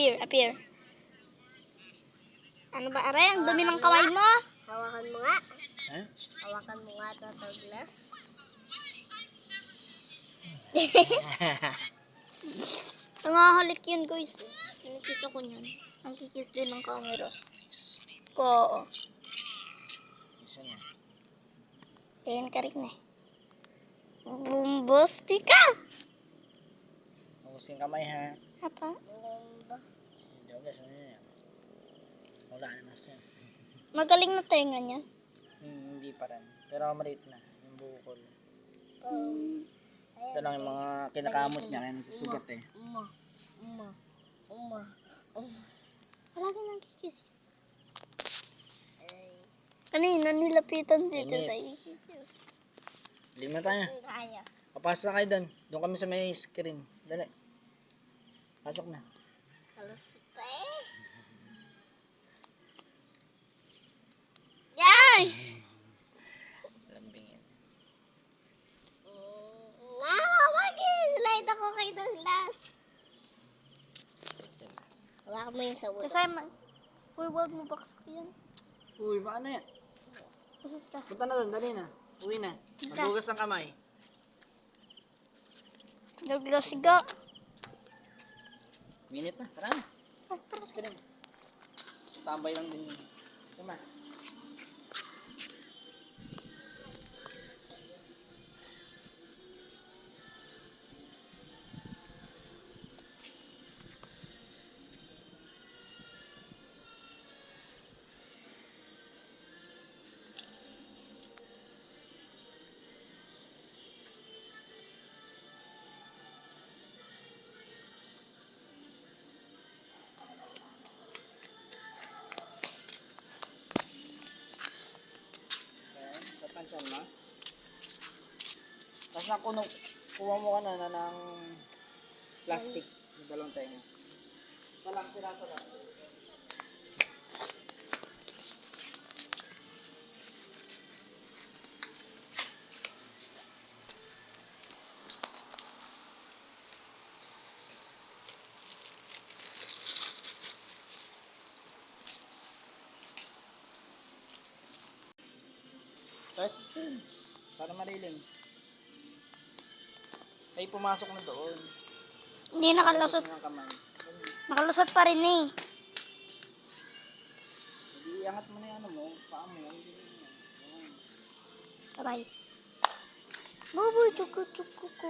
Appear. Ano ba, Aray? Ang dumi ng kamay mo. Hawakan mo nga. Eh? Hawakan mo nga ito, Douglas. Nangahalik yun, guys. Nakikiss ako niyan. Ang kikis din ng camera. Ko. Isa na. Kaya ka rin eh. Bumbostika! Magusin kamay ha. Apa? Hindi guys, ano yan? Wala na siya. Magaling na tenga niya. Hindi pa rin. Pero maliit na. Yung bukol. Ito lang yung mga kinakamot niya. Kaya nagsusugat eh. Palagi nang kikis. Kanina nilapitan dito sa Minutes. isip. Lim na tayo. Kaya. Papasok na kayo doon. Doon kami sa may screen. Dali. Pasok na. Kalusot pa eh. Yan! Lambing yan. Nakakawagin! Light ako kay Douglas. Hawakan mo yung sa ulo. Sasama. Uy, wag mo baksak yan. Uy, baka na yan. Basta. Punta na doon. Dali na. Uwi na. Maghugas ng kamay. Douglas, siga. Minute na. Tara na. Screen. Tambay lang din. Tama. Sa pansyan mo. Tapos kuha mo ka na ng plastic. Yung dalawang tenga. Salang, sirasa lang. Tapos screen. Para malilim. Ay, pumasok na doon. Hindi nakalusot. Ng kamay. Nakalusot pa rin eh. Hindi, iangat mo na yung ano mo. Paa mo. Hindi mo. Bye-bye. Bubu, chuku, chuku, ko.